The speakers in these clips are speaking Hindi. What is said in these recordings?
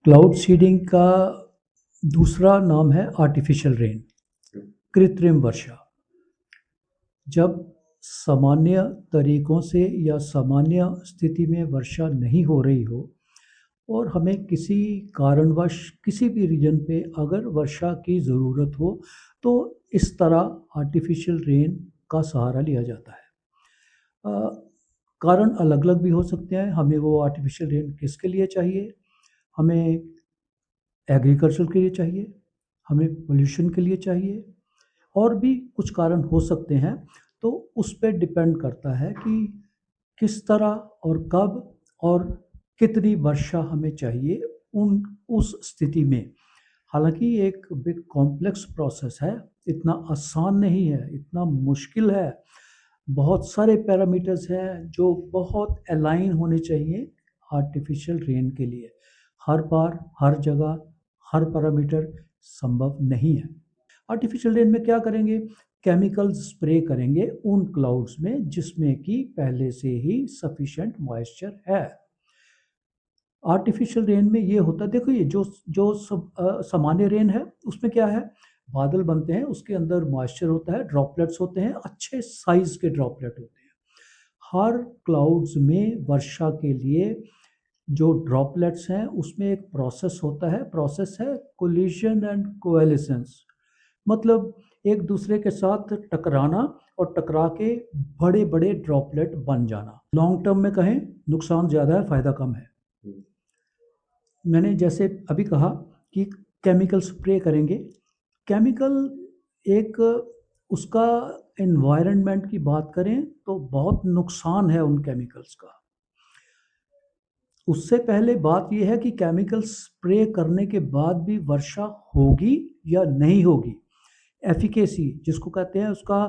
क्लाउड सीडिंग का दूसरा नाम है आर्टिफिशियल रेन, कृत्रिम वर्षा। जब सामान्य तरीकों से या सामान्य स्थिति में वर्षा नहीं हो रही हो और हमें किसी कारणवश किसी भी रीजन पे अगर वर्षा की ज़रूरत हो तो इस तरह आर्टिफिशियल रेन का सहारा लिया जाता है। अ, कारण अलग अलग भी हो सकते हैं। हमें वो आर्टिफिशियल रेन किसके लिए चाहिए? हमें एग्रीकल्चर के लिए चाहिए, हमें पोल्यूशन के लिए चाहिए, और भी कुछ कारण हो सकते हैं। तो उस पे डिपेंड करता है कि किस तरह और कब और कितनी वर्षा हमें चाहिए उन उस स्थिति में। हालांकि ये एक बिग कॉम्प्लेक्स प्रोसेस है, इतना आसान नहीं है, इतना मुश्किल है। बहुत सारे पैरामीटर्स हैं जो बहुत अलाइन होने चाहिए आर्टिफिशियल रेन के लिए। हर बार हर जगह हर पैरामीटर संभव नहीं है। आर्टिफिशियल रेन में क्या करेंगे? केमिकल स्प्रे करेंगे उन क्लाउड्स में जिसमें कि पहले से ही सफिशिएंट मॉइस्चर है। आर्टिफिशियल रेन में ये होता है, देखो ये जो जो सामान्य रेन है उसमें क्या है, बादल बनते हैं, उसके अंदर मॉइस्चर होता है, ड्रॉपलेट्स होते हैं, अच्छे साइज के ड्रॉपलेट होते हैं। हर क्लाउड्स में वर्षा के लिए जो ड्रॉपलेट्स हैं उसमें एक प्रोसेस होता है, प्रोसेस है कोलिजन एंड कोएलिसेंस। मतलब एक दूसरे के साथ टकराना और टकरा के बड़े बड़े ड्रॉपलेट बन जाना। लॉन्ग टर्म में कहें नुकसान ज़्यादा है, फ़ायदा कम है। मैंने जैसे अभी कहा कि केमिकल स्प्रे करेंगे। केमिकल एक उसका एनवायरनमेंट की बात करें तो बहुत नुकसान है उन केमिकल्स का। उससे पहले बात यह है कि केमिकल स्प्रे करने के बाद भी वर्षा होगी या नहीं होगी। एफिकेसी जिसको कहते हैं उसका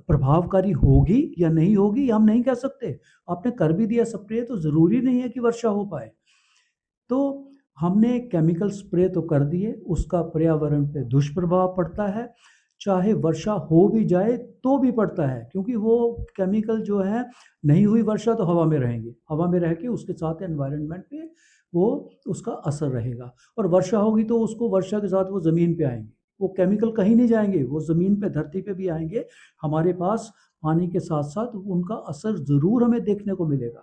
प्रभावकारी होगी या नहीं होगी हम नहीं कह सकते। आपने कर भी दिया स्प्रे तो ज़रूरी नहीं है कि वर्षा हो पाए। तो हमने केमिकल स्प्रे तो कर दिए, उसका पर्यावरण पे दुष्प्रभाव पड़ता है। चाहे वर्षा हो भी जाए तो भी पड़ता है, क्योंकि वो केमिकल जो है, नहीं हुई वर्षा तो हवा में रहेंगे, हवा में रह के उसके साथ एनवायरनमेंट पे वो उसका असर रहेगा। और वर्षा होगी तो उसको वर्षा के साथ वो ज़मीन पे आएंगे, वो केमिकल कहीं नहीं जाएंगे, वो ज़मीन पे धरती पे भी आएंगे हमारे पास। पानी के साथ साथ उनका असर ज़रूर हमें देखने को मिलेगा।